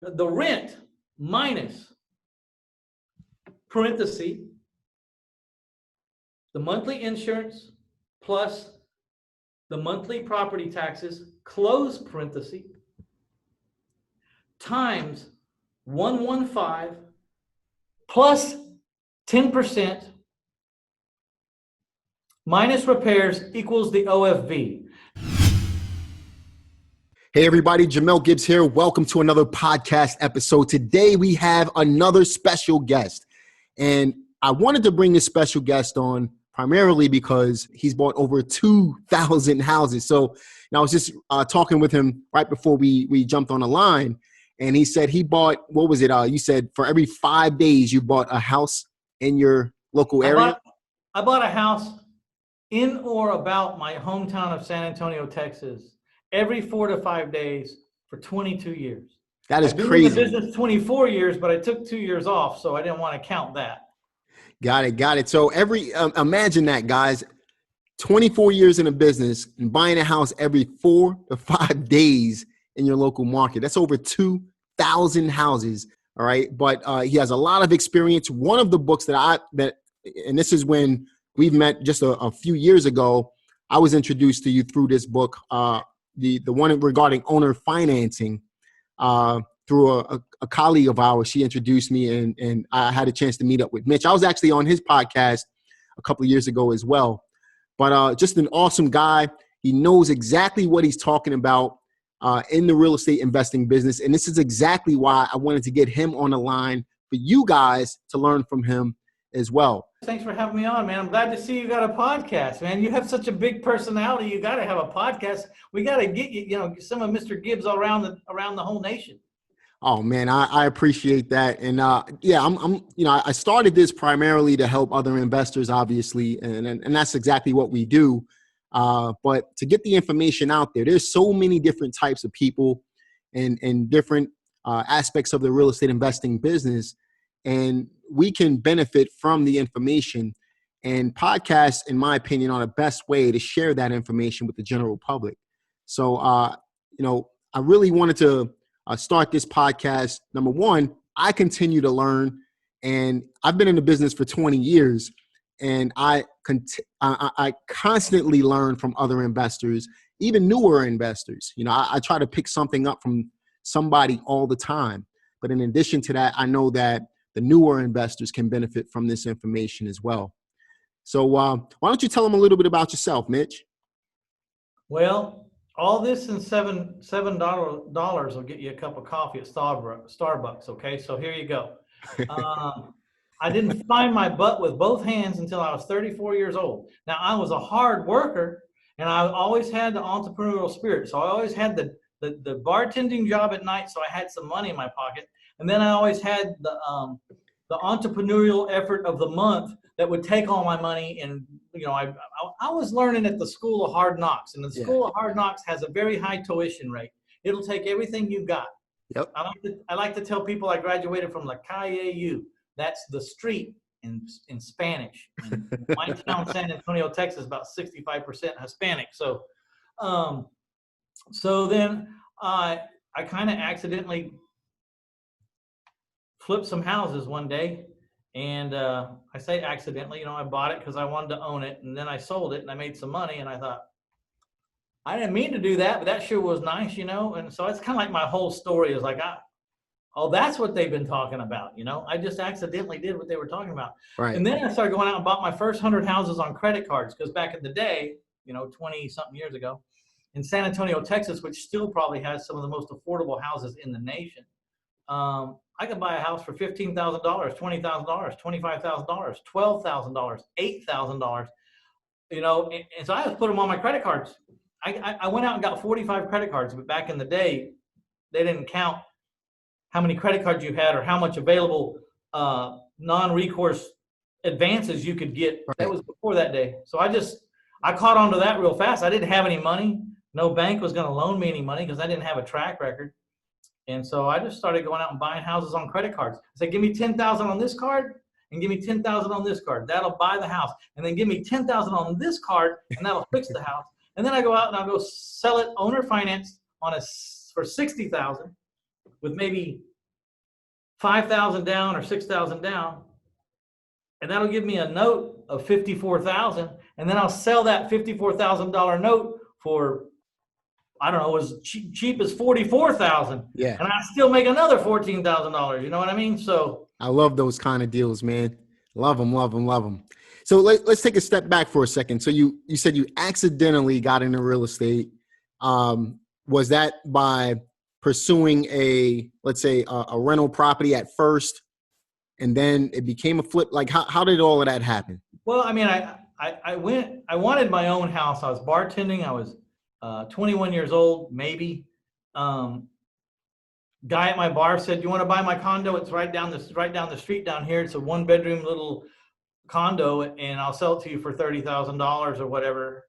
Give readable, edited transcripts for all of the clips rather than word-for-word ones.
the rent minus parenthesis, the monthly insurance plus the monthly property taxes, close parenthesis, times 115 plus 10% minus repairs equals the OFV. Hey everybody, Jamel Gibbs here. Welcome to another podcast episode. Today we have another special guest. And I wanted to bring this special guest on primarily because he's bought over 2,000 houses. So now I was just talking with him right before we jumped on the line. And he said he bought, what was it? You said for every 5 days you bought a house in your local area? I bought a house in or about my hometown of San Antonio, Texas, every 4 to 5 days for 22 years. That is I've been crazy. in the business 24 years, but I took 2 years off, so I didn't want to count that. Got it. So imagine that, guys. 24 years in a business and buying a house every 4 to 5 days in your local market. That's over 2,000 houses. All right. But he has a lot of experience. One of the books that and this is when we've met just a few years ago, I was introduced to you through this book, the one regarding owner financing, through a colleague of ours. She introduced me and I had a chance to meet up with Mitch. I was actually on his podcast a couple of years ago as well. But just an awesome guy. He knows exactly what he's talking about in the real estate investing business. And this is exactly why I wanted to get him on the line for you guys to learn from him as well. Thanks for having me on, man. I'm glad to see you got a podcast, man. You have such a big personality. You got to have a podcast. We got to get you, some of Mr. Gibbs around the whole nation. Oh man, I appreciate that. And I started this primarily to help other investors, obviously. And that's exactly what we do. But to get the information out there, there's so many different types of people and different aspects of the real estate investing business. And we can benefit from the information, and podcasts, in my opinion, are the best way to share that information with the general public. So, I really wanted to start this podcast. Number one, I continue to learn, and I've been in the business for 20 years, and I constantly learn from other investors, even newer investors. I try to pick something up from somebody all the time. But in addition to that, I know that the newer investors can benefit from this information as well. So why don't you tell them a little bit about yourself, Mitch? Well, all this and $7 will get you a cup of coffee at Starbucks. Okay, so here you go. I didn't find my butt with both hands until I was 34 years old. Now, I was a hard worker, and I always had the entrepreneurial spirit. So I always had the bartending job at night, so I had some money in my pocket. And then I always had the entrepreneurial effort of the month that would take all my money. And, I was learning at the School of Hard Knocks. And the School of Hard Knocks has a very high tuition rate. It'll take everything you got. Yep. I like to tell people I graduated from La Calle U. That's the street in Spanish. In my town, San Antonio, Texas, about 65% Hispanic. So then I kind of accidentally flipped some houses one day, and I say accidentally, I bought it because I wanted to own it, and then I sold it and I made some money, and I thought, I didn't mean to do that, but that sure was nice, and so it's kind of like my whole story is like, that's what they've been talking about, I just accidentally did what they were talking about. Right. And then I started going out and bought my first 100 houses on credit cards, because back in the day, 20 something years ago, in San Antonio, Texas, which still probably has some of the most affordable houses in the nation, I could buy a house for $15,000, $20,000, $25,000, $12,000, $8,000, and so I just put them on my credit cards. I went out and got 45 credit cards, but back in the day, they didn't count how many credit cards you had or how much available non-recourse advances you could get. Right. That was before that day. So I caught on to that real fast. I didn't have any money. No bank was going to loan me any money because I didn't have a track record. And so I just started going out and buying houses on credit cards. I said, give me $10,000 on this card and give me $10,000 on this card. That'll buy the house. And then give me $10,000 on this card and that'll fix the house. And then I go out and I'll go sell it owner finance for $60,000 with maybe 5,000 down or 6,000 down, and that'll give me a note of 54,000, and then I'll sell that $54,000 note for, I don't know, as cheap as 44,000, Yeah. and I still make another $14,000. You know what I mean? So I love those kind of deals, man. Love them, love them, love them. So let's take a step back for a second. So you said you accidentally got into real estate. Was that by pursuing let's say a rental property at first, and then it became a flip? Like how did all of that happen? Well, I mean, I wanted my own house. I was bartending. I was 21 years old, maybe. Guy at my bar said, "You want to buy my condo? It's right down the street down here. It's a 1-bedroom little condo, and I'll sell it to you for $30,000 or whatever."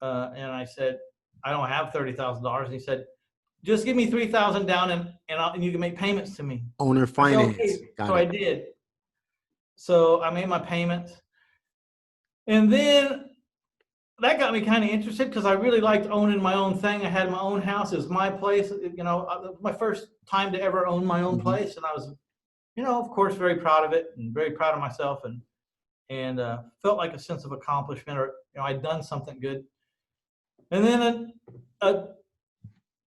And I said, "I don't have $30,000." And he said, "Just give me $3,000 down, and you can make payments to me." Owner finance. Okay. So I did. So I made my payments, and then that got me kind of interested because I really liked owning my own thing. I had my own house. It was my place. You know, my first time to ever own my own place, and I was, you know, of course, very proud of it and very proud of myself, and felt like a sense of accomplishment, or you know, I'd done something good. And then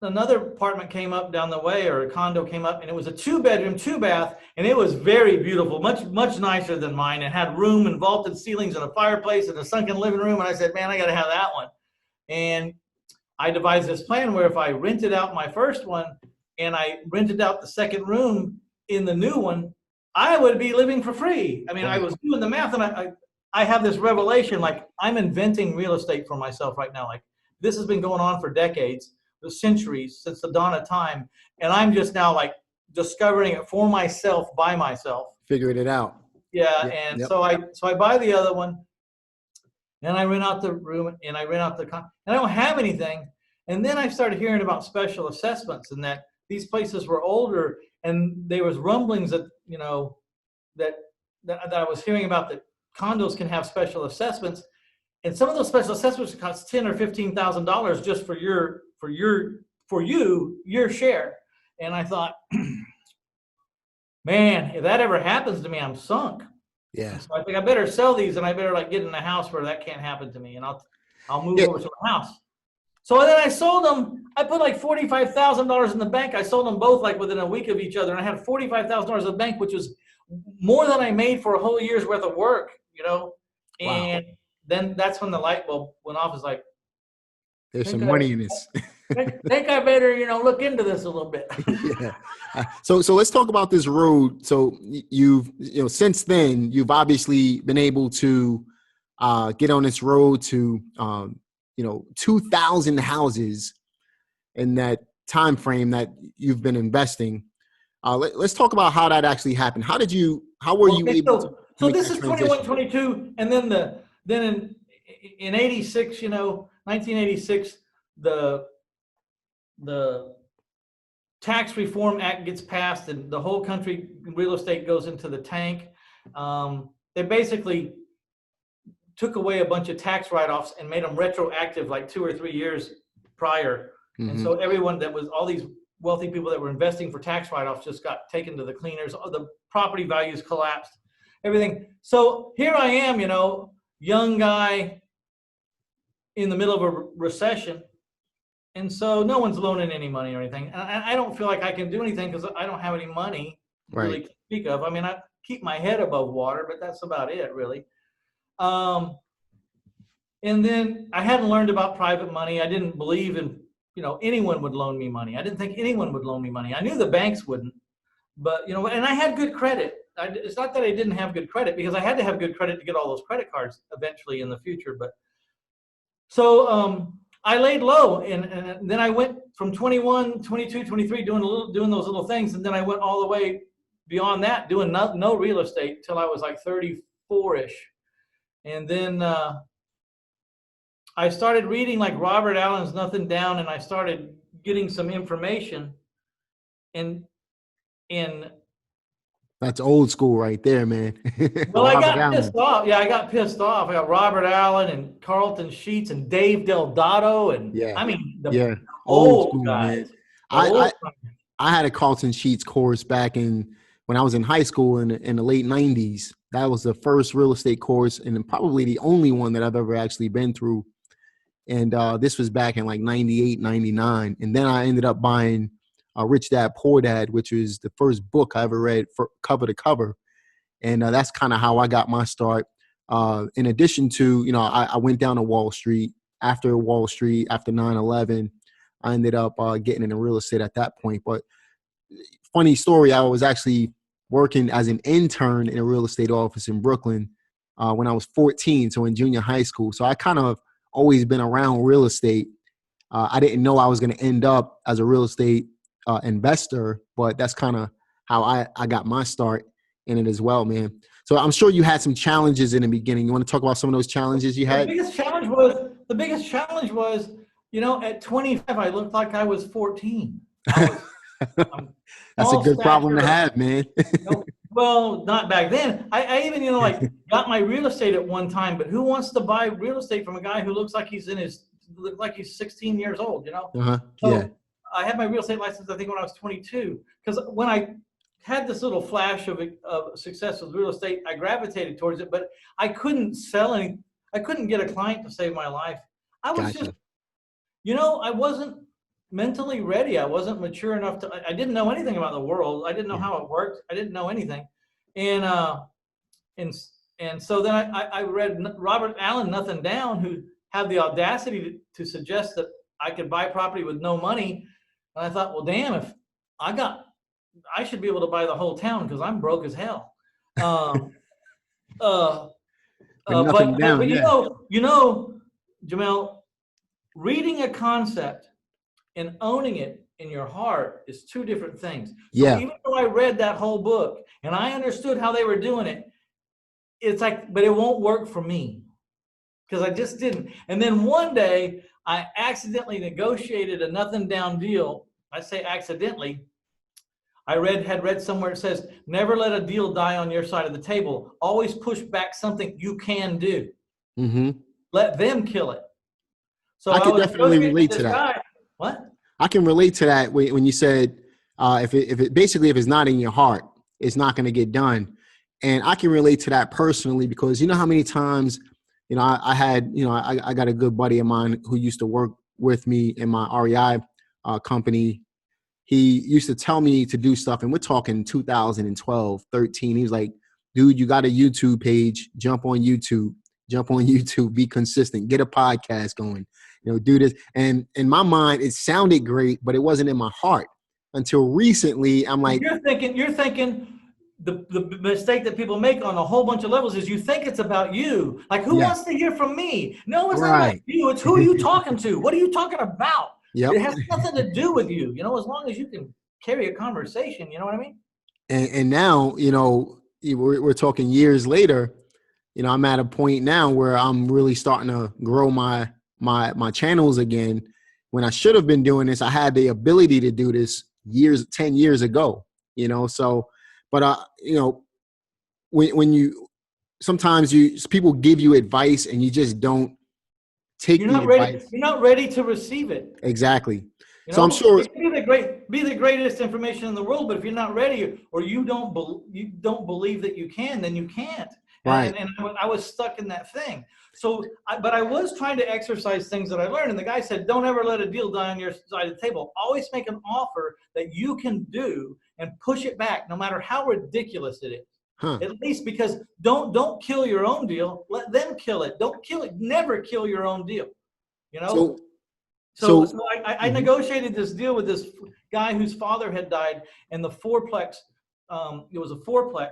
another apartment came up down the way, or a condo came up, and it was a 2-bedroom, 2-bath, and it was very beautiful, much nicer than mine. It had room and vaulted ceilings and a fireplace and a sunken living room. And I said, "Man, I got to have that one." And I devised this plan where if I rented out my first one and I rented out the second room in the new one, I would be living for free. I mean, I was doing the math, and I have this revelation, like I'm inventing real estate for myself right now. Like this has been going on for decades, the centuries, since the dawn of time, and I'm just now like discovering it for myself, by myself. Figured it out. Yeah, Yep, and yep. so I buy the other one, and I rent out the room, and I rent out and I don't have anything. And then I started hearing about special assessments, and that these places were older, and there was rumblings that, you know, that I was hearing about, that condos can have special assessments, and some of those special assessments cost $10,000 or $15,000 just for your share. And I thought, man, if that ever happens to me, I'm sunk. Yeah. So I think I better sell these, and I better like get in a house where that can't happen to me, and I'll move over to a house. So then I sold them. I put like $45,000 in the bank. I sold them both like within a week of each other, and I had $45,000 in the bank, which was more than I made for a whole year's worth of work, you know. Wow. And then that's when the light bulb went off. It's like, there's some money in this. think I better, you know, look into this a little bit. Yeah. So let's talk about this road. So you know, since then, you've obviously been able to get on this road to, you know, 2,000 houses in that time frame that you've been investing. Let's talk about how that actually happened. How were you able to? So this is 21, 22, and then in 86, you know, 1986, the Tax Reform Act gets passed, and the whole country real estate goes into the tank. They basically took away a bunch of tax write-offs and made them retroactive like 2 or 3 years prior. Mm-hmm. And so everyone that was, all these wealthy people that were investing for tax write-offs just got taken to the cleaners. The property values collapsed, everything. So here I am, you know, young guy in the middle of a recession. And so no one's loaning any money or anything. And I don't feel like I can do anything because I don't have any money really to speak of. I mean, I keep my head above water, but that's about it, really. And then I hadn't learned about private money. I didn't believe in, you know, anyone would loan me money. I didn't think anyone would loan me money. I knew the banks wouldn't, but, you know, and I had good credit. It's not that I didn't have good credit, because I had to have good credit to get all those credit cards eventually in the future. But so I laid low, and then I went from 21, 22, 23 doing those little things, and then I went all the way beyond that, doing no real estate till I was like 34-ish. And then I started reading like Robert Allen's Nothing Down, and I started getting some information. And that's old school right there, man. Well, I got pissed off. Yeah, I got pissed off. I got Robert Allen and Carlton Sheets and Dave Delgado, and I mean the old school, guys. Man. I had a Carlton Sheets course back in when I was in high school in the late 90s. That was the first real estate course and probably the only one that I've ever actually been through. And this was back in like 98, 99. And then I ended up buying Rich Dad, Poor Dad, which was the first book I ever read for cover to cover. And that's kind of how I got my start. In addition to, I went down to Wall Street. After Wall Street, after 9/11, I ended up getting into real estate at that point. But funny story, I was actually working as an intern in a real estate office in Brooklyn when I was 14, so in junior high school. So I kind of always been around real estate. I didn't know I was going to end up as a real estate investor, but that's kind of how I got my start in it as well, man. So I'm sure you had some challenges in the beginning. You want to talk about some of those challenges you had? The biggest challenge was, at 25, I looked like I was 14. That's a good problem to have, man. Well, not back then. I even, got my real estate at one time, but who wants to buy real estate from a guy who looks like he's 16 years old, Uh-huh. So Yeah. I had my real estate license, I think, when I was 22, because when I had this little flash of success with real estate, I gravitated towards it, but I couldn't sell any. I couldn't get a client to save my life. I was Gotcha. I wasn't mentally ready. I wasn't mature enough I didn't know anything about the world. I didn't know how it worked. I didn't know anything. And so then I read Robert Allen, Nothing Down, who had the audacity to suggest that I could buy property with no money. And I thought, well, damn, if I should be able to buy the whole town because I'm broke as hell. But Jamel, reading a concept and owning it in your heart is two different things. So even though I read that whole book and I understood how they were doing it, it's like, but it won't work for me because I just didn't. And then one day I accidentally negotiated a nothing down deal. I say accidentally. I had read somewhere it says, never let a deal die on your side of the table. Always push back something you can do. Mm-hmm. Let them kill it. So I can definitely relate to that. guy. What? I can relate to that when you said, if it's not in your heart, it's not going to get done. And I can relate to that personally because you know how many times, I got a good buddy of mine who used to work with me in my REI company. He used to tell me to do stuff, and we're talking 2012, 13. He was like, dude, you got a YouTube page, jump on YouTube, be consistent, get a podcast going, do this. And in my mind, it sounded great, but it wasn't in my heart until recently. I'm like, you're thinking the mistake that people make on a whole bunch of levels is you think it's about you. Like, who wants to hear from me? No, it's not about you. It's who are you talking to? What are you talking about? Yep. It has nothing to do with you, as long as you can carry a conversation, you know what I mean? And now, we're talking years later, I'm at a point now where I'm really starting to grow my channels again. When I should have been doing this, I had the ability to do this 10 years ago, so, but, when sometimes people give you advice and you just don't take the advice. You're not ready to receive it. Exactly. So I'm sure it can be the greatest information in the world, but if you're not ready or you don't believe that you can, then you can't. Right. And I was stuck in that thing. So, but I was trying to exercise things that I learned. And the guy said, don't ever let a deal die on your side of the table. Always make an offer that you can do and push it back, no matter how ridiculous it is. At least because don't kill your own deal. Let them kill it. Don't kill it. Never kill your own deal. So I negotiated this deal with this guy whose father had died, and the fourplex. It was a fourplex,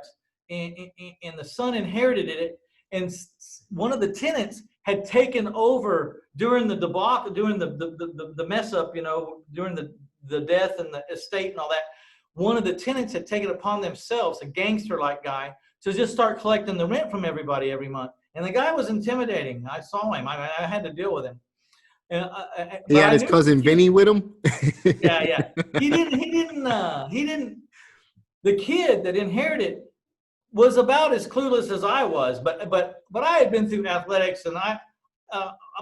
and the son inherited it. And one of the tenants had taken over during the debacle, during the mess up, during the death and the estate and all that. One of the tenants had taken upon themselves, a gangster-like guy, to just start collecting the rent from everybody every month. And the guy was intimidating. I saw him. I had to deal with him. And he had his cousin Vinny with him. Yeah. He didn't. The kid that inherited was about as clueless as I was. But I had been through athletics, and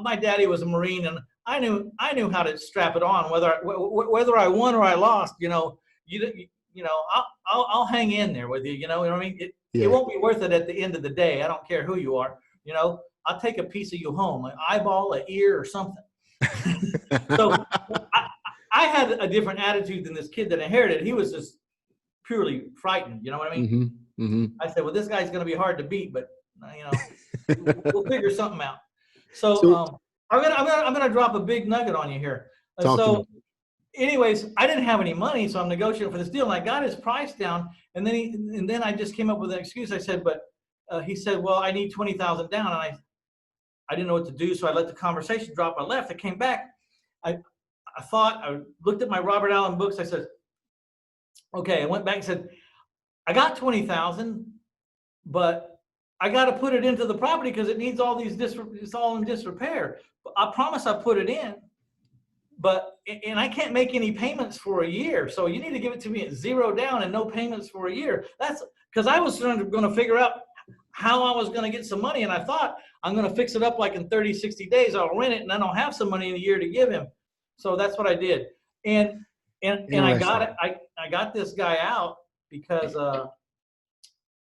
my daddy was a Marine, and I knew how to strap it on, whether I won or I lost. I'll hang in there with you. You know what I mean? Yeah. It won't be worth it at the end of the day. I don't care who you are. I'll take a piece of you home, an eyeball, an ear, or something. So I had a different attitude than this kid that inherited. He was just purely frightened. You know what I mean? I said, well, this guy's going to be hard to beat, but we'll figure something out. So I'm gonna drop a big nugget on you here. Anyways, I didn't have any money, so I'm negotiating for this deal, and I got his price down, and then I just came up with an excuse. I said, but he said, well, I need 20,000 down, and I didn't know what to do, so I let the conversation drop. I left. I came back. I looked at my Robert Allen books. I said, okay. I went back and said, I got 20,000, but I got to put it into the property because it needs all these it's all in disrepair. I promise I put it in, and I can't make any payments for a year. So you need to give it to me at zero down and no payments for a year. That's because I was going to figure out how I was going to get some money. And I thought I'm going to fix it up like in 30, 60 days. I'll rent it and then I'll have some money in a year to give him. So that's what I did. And I got it. I got this guy out because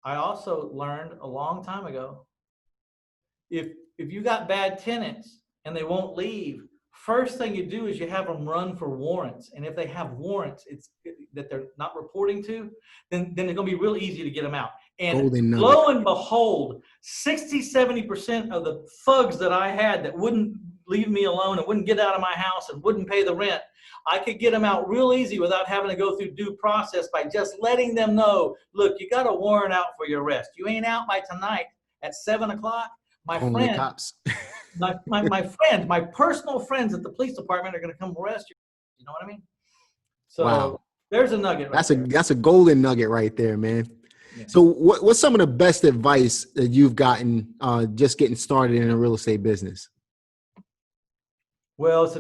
I also learned a long time ago, if you got bad tenants and they won't leave, first thing you do is you have them run for warrants. And if they have warrants that they're not reporting to, then it's going to be real easy to get them out. And lo and behold, 60-70% of the thugs that I had that wouldn't leave me alone and wouldn't get out of my house and wouldn't pay the rent, I could get them out real easy without having to go through due process by just letting them know, look, you got a warrant out for your arrest. You ain't out by tonight at 7 o'clock. My friend, cops. my personal friends at the police department are going to come arrest you. You know what I mean? So wow. There's a nugget. That's a golden nugget right there, man. Yeah. So what's some of the best advice that you've gotten just getting started in a real estate business? Well,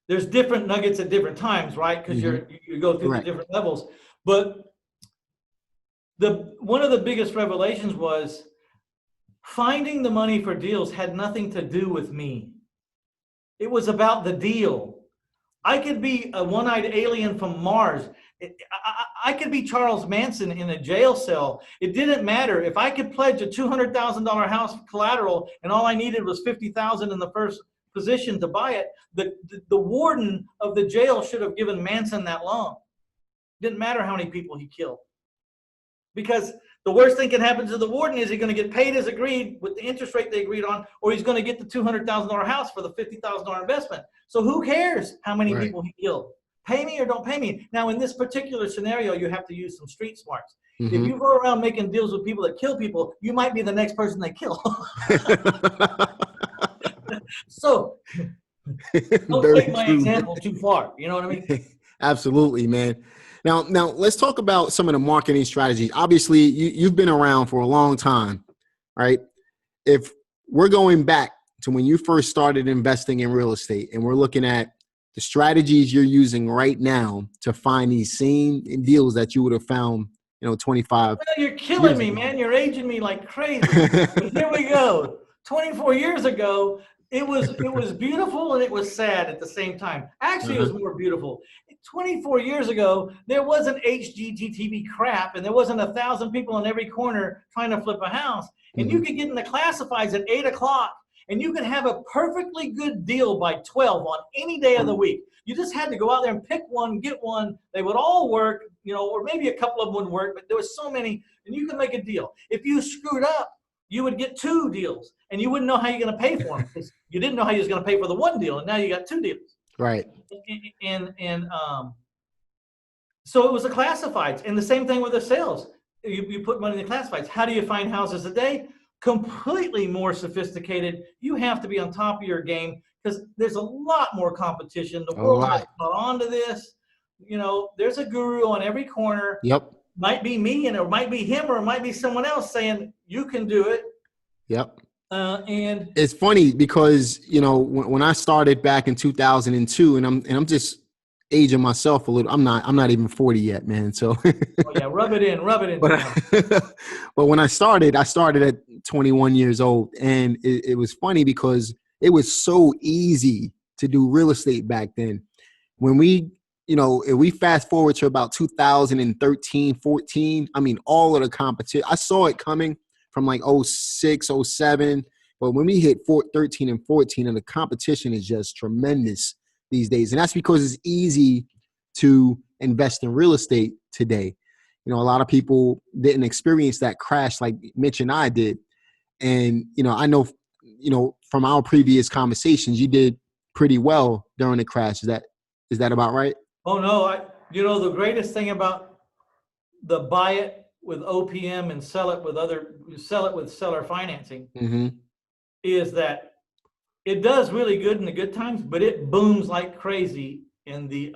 there's different nuggets at different times, right? Because you go through the different levels. But one of the biggest revelations was finding the money for deals had nothing to do with me. It was about the deal. I could be a one-eyed alien from Mars. I could be Charles Manson in a jail cell. It didn't matter. If I could pledge a $200,000 house collateral and all I needed was $50,000 in the first position to buy it, the warden of the jail should have given Manson that loan. Didn't matter how many people he killed. Because the worst thing can happen to the warden is he's going to get paid as agreed with the interest rate they agreed on, or he's going to get the $200,000 house for the $50,000 investment. So who cares how many people he killed? Pay me or don't pay me. Now, in this particular scenario, you have to use some street smarts. If you go around making deals with people that kill people, you might be the next person they kill. So don't take my example too far. You know what I mean? Absolutely, man. Now let's talk about some of the marketing strategies. Obviously, you've been around for a long time, right? If we're going back to when you first started investing in real estate and we're looking at the strategies you're using right now to find these same deals that you would have found, 25. Well, you're killing me, man. You're aging me like crazy. But here we go. 24 years ago, it was beautiful and it was sad at the same time. Actually, it was more beautiful. 24 years ago, there wasn't HGTV crap, and there wasn't 1,000 people in every corner trying to flip a house. And you could get in the classifieds at 8 o'clock, and you could have a perfectly good deal by 12 on any day of the week. You just had to go out there and pick one, get one. They would all work, or maybe a couple of them wouldn't work, but there was so many, and you could make a deal. If you screwed up, you would get 2 deals, and you wouldn't know how you're going to pay for them because you didn't know how you was going to pay for the 1 deal, and now you got 2 deals. Right. So it was the classifieds, and the same thing with the sales. You put money in the classifieds. How do you find houses today? Completely more sophisticated. You have to be on top of your game because there's a lot more competition. The world has caught on to this. There's a guru on every corner. Yep. Might be me, and it might be him, or it might be someone else saying you can do it. Yep. And it's funny because when I started back in 2002, and I'm just aging myself a little. I'm not even 40 yet, man. So oh yeah, rub it in. But when I started at 21 years old, and it was funny because it was so easy to do real estate back then. When we you know, if we fast forward to about 2013, 14, I mean, all of the competition, I saw it coming from like 06, 07. But when we hit 13 and 14, and the competition is just tremendous these days. And that's because it's easy to invest in real estate today. You know, a lot of people didn't experience that crash like Mitch and I did. And, you know, I know, you know, from our previous conversations, you did pretty well during the crash. Is that about right? Oh, no. You know, the greatest thing about the buy it with OPM and sell it with seller financing is that it does really good in the good times, but it booms like crazy in the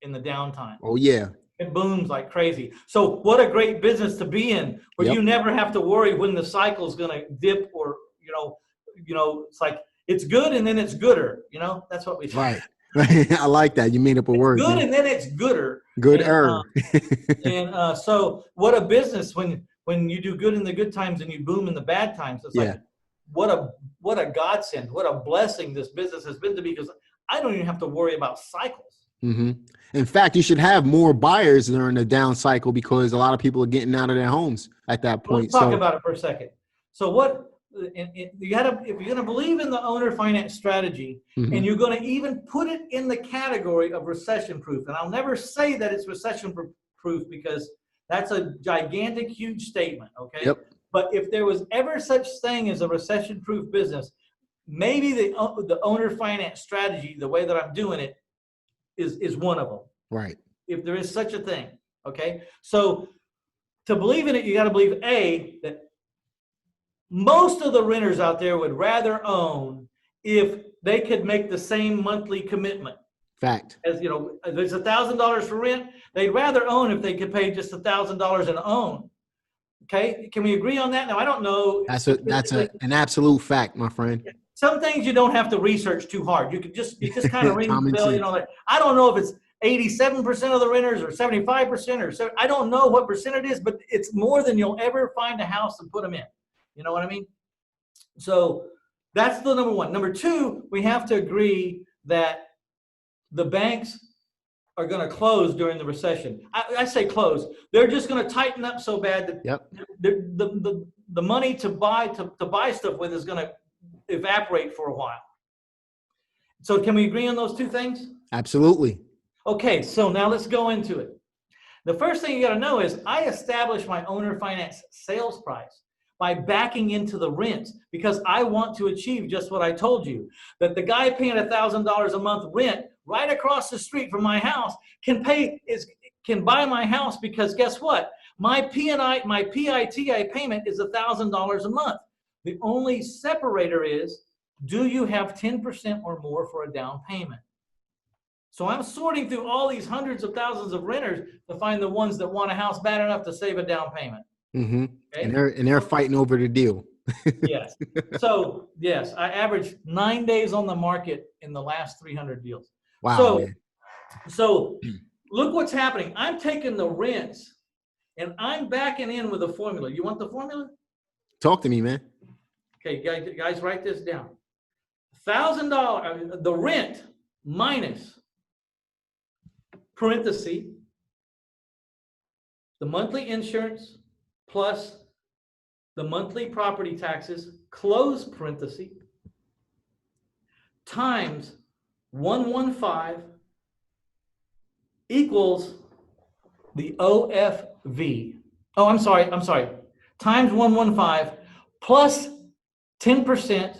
downtime. Oh, yeah. It booms like crazy. So what a great business to be in, where you never have to worry when the cycle's going to dip, or, you know, it's like, it's good and then it's gooder. You know, that's what we say. Right. I like that. You made up a word. Good, and then it's gooder. Gooder. And so what a business when you do good in the good times and you boom in the bad times. It's like, what a godsend, what a blessing this business has been to me, because I don't even have to worry about cycles. In fact, you should have more buyers during the down cycle, because a lot of people are getting out of their homes at that point. Let's talk about it for a second. So if you're going to believe in the owner finance strategy, and you're going to even put it in the category of recession proof, and I'll never say that it's recession proof, because that's a gigantic, huge statement. Okay. Yep. But if there was ever such thing as a recession proof business, maybe the owner finance strategy, the way that I'm doing it, is one of them. Right. If there is such a thing. Okay. So to believe in it, you got to believe that most of the renters out there would rather own if they could make the same monthly commitment. Fact. As you know, there's $1,000 for rent. They'd rather own if they could pay just $1,000 and own. Okay. Can we agree on that? Now, I don't know. That's an absolute fact, my friend. Some things you don't have to research too hard. You just kind of ring the bell. You know, like, I don't know if it's 87% of the renters or 75% or so. I don't know what percent it is, but it's more than you'll ever find a house and put them in. You know what I mean? So that's the number one. Number two, we have to agree that the banks are going to close during the recession. I say close. They're just going to tighten up so bad that the money to buy stuff with is going to evaporate for a while. So can we agree on those two things? Absolutely. Okay, so now let's go into it. The first thing you got to know is I established my owner finance sales price by backing into the rents, because I want to achieve just what I told you, that the guy paying $1,000 a month rent right across the street from my house can buy my house, because guess what? My PITI payment is $1,000 a month. The only separator is, do you have 10% or more for a down payment? So I'm sorting through all these hundreds of thousands of renters to find the ones that want a house bad enough to save a down payment. Okay? And they're fighting over the deal. Yes. So yes, I averaged 9 days on the market in the last 300 deals. Wow. So look what's happening. I'm taking the rents and I'm backing in with a formula. You want the formula? Talk to me, man. Okay, guys, write this down. $1,000, the rent minus parenthesis, the monthly insurance plus the monthly property taxes, close parenthesis, times 115 equals the OFV. Oh, I'm sorry. Times 115 plus 10%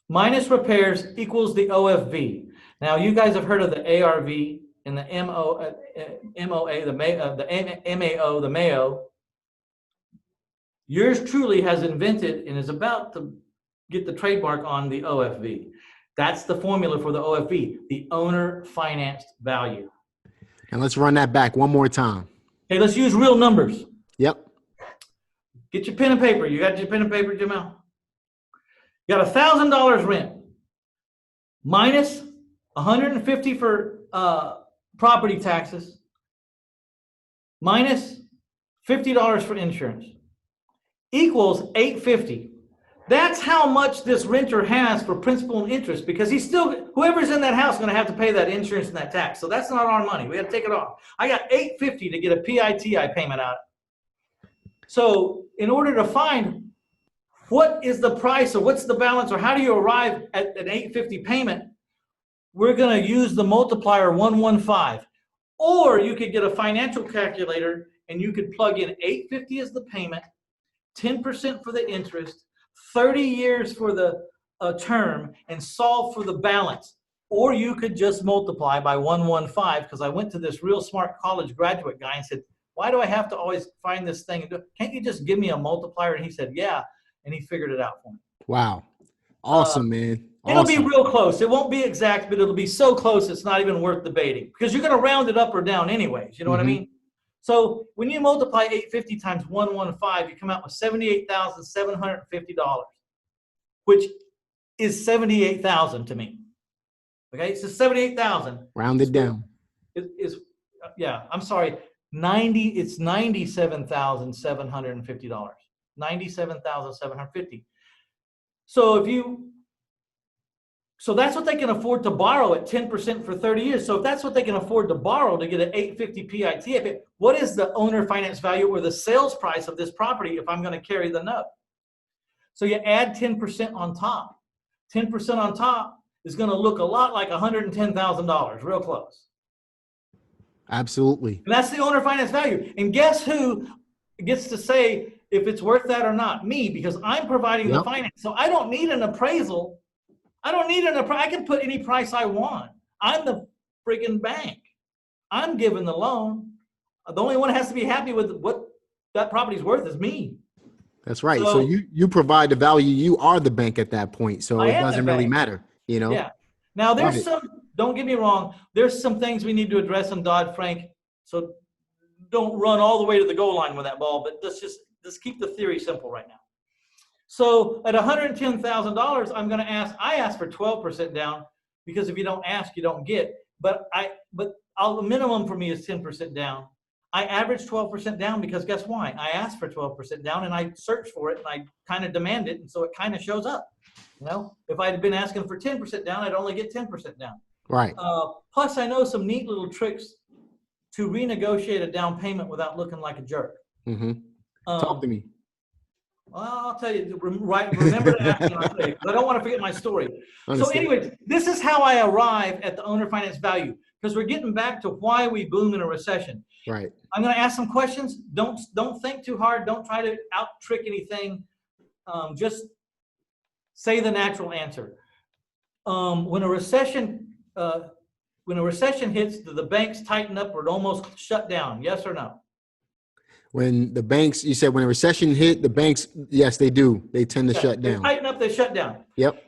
minus repairs equals the OFV. Now, you guys have heard of the ARV and the MOA, the MAO, the Mayo. Yours truly has invented and is about to get the trademark on the OFV. That's the formula for the OFV, the owner financed value. And let's run that back one more time. Okay, let's use real numbers. Yep. Get your pen and paper. You got your pen and paper, Jamel? You got $1,000 rent minus 150 for property taxes, minus $50 for insurance, equals $850. That's how much this renter has for principal and interest, because he's still, whoever's in that house is going to have to pay that insurance and that tax. So that's not our money. We have to take it off. I got $850 to get a PITI payment out. So in order to find what is the price or what's the balance or how do you arrive at an $850 payment, we're going to use the multiplier 115. Or you could get a financial calculator and you could plug in $850 as the payment, 10% for the interest, 30 years for the term, and solve for the balance. Or you could just multiply by 115, because I went to this real smart college graduate guy and said, why do I have to always find this thing? Can't you just give me a multiplier? And he said, yeah. And he figured it out for me. Wow. Awesome, man. It'll Awesome. be real close. It won't be exact, but it'll be so close it's not even worth debating, because you're going to round it up or down anyways. You know what I mean? So when you multiply 850 times 115, you come out with $78,750, which is $78,000 to me. Okay, so $78,000. Rounded down. Yeah, I'm sorry. It's $97,750. $97,750. So that's what they can afford to borrow at 10% for 30 years. So if that's what they can afford to borrow to get an $850 PIT, what is the owner finance value or the sales price of this property if I'm going to carry the note? So you add 10% on top. 10% on top is going to look a lot like $110,000, real close. Absolutely. And that's the owner finance value. And guess who gets to say if it's worth that or not? Me, because I'm providing the finance. So I don't need an appraisal. I can put any price I want. I'm the friggin' bank. I'm giving the loan. The only one that has to be happy with what that property's worth is me. That's right. So you provide the value. You are the bank at that point. So it doesn't really matter, you know? Yeah. Now there's don't get me wrong, there's some things we need to address in Dodd-Frank. So don't run all the way to the goal line with that ball, but let's keep the theory simple right now. So at $110,000, I ask for 12% down, because if you don't ask, you don't get. But the minimum for me is 10% down. I average 12% down because guess why? I asked for 12% down and I searched for it and I kind of demand it, and so it kind of shows up. You know, if I had been asking for 10% down, I'd only get 10% down. Right. Plus, I know some neat little tricks to renegotiate a down payment without looking like a jerk. Talk to me. Well, I'll tell you, remember to ask me, I'll tell you, because I don't want to forget my story. So anyway, this is how I arrive at the owner finance value, because we're getting back to why we boom in a recession. Right. I'm going to ask some questions. Don't think too hard. Don't try to out-trick anything. Just say the natural answer. When a recession hits, do the banks tighten up or almost shut down? Yes or no? When the banks, you said when a recession hit, the banks, yes, they do. They tend to shut down. They tighten up, they shut down. Yep.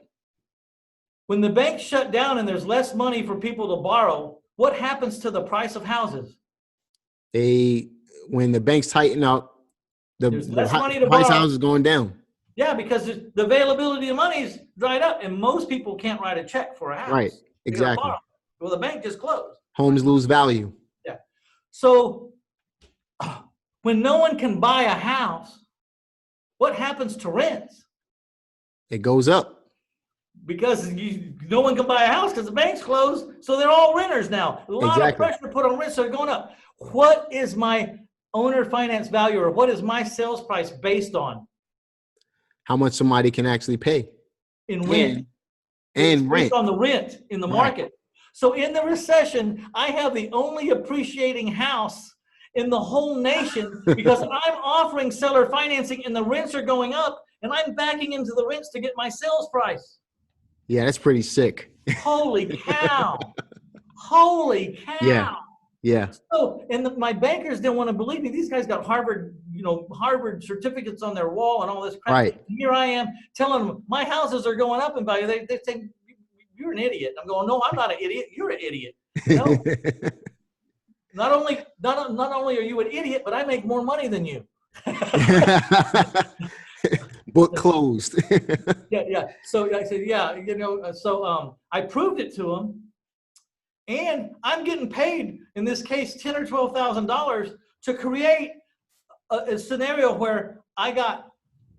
When the banks shut down and there's less money for people to borrow, what happens to the price of houses? When the banks tighten up, the money to price borrow. of houses going down. Yeah, because the availability of money is dried up, and most people can't write a check for a house. Right. Exactly. Well, the bank just closed. Homes lose value. Yeah. So when no one can buy a house, what happens to rents? It goes up. Because no one can buy a house because the bank's closed, so they're all renters now. A lot of pressure put on rents, so they're going up. What is my owner finance value, or what is my sales price based on? How much somebody can actually pay. In rent. And rent. Based on the rent in the market. So in the recession, I have the only appreciating house in the whole nation because I'm offering seller financing and the rents are going up, and I'm backing into the rents to get my sales price. Yeah, that's pretty sick. Holy cow. Holy cow. Yeah. Yeah. So, and my bankers didn't want to believe me. These guys got Harvard certificates on their wall and all this crap. Right. And here I am telling them my houses are going up in value. They think you're an idiot. I'm going, no, I'm not an idiot. You're an idiot. You know? Not only are you an idiot, but I make more money than you. Book closed. Yeah. So I said, yeah, I proved it to him, and I'm getting paid in this case $10,000 or $12,000 to create a scenario where I got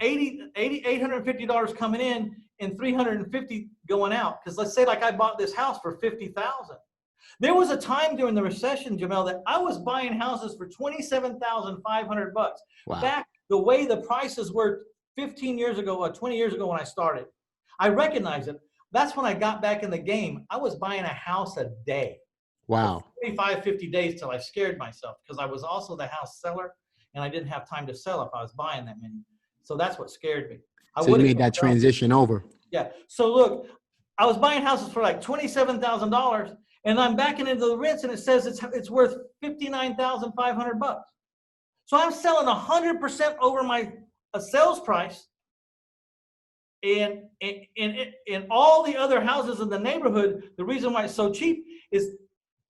$850 coming in and $350 going out. Because let's say like I bought this house for $50,000. There was a time during the recession, Jamel, that I was buying houses for $27,500. Wow. Back the way the prices were 15 years ago or 20 years ago when I started. I recognize it. That's when I got back in the game. I was buying a house a day. Wow. 45, 50 days till I scared myself, because I was also the house seller and I didn't have time to sell if I was buying that many. So that's what scared me. So you made that transition over. Yeah. So look, I was buying houses for like $27,000 and I'm backing into the rents and it says it's worth $59,500. So I'm selling 100% over my sales price. And all the other houses in the neighborhood, the reason why it's so cheap is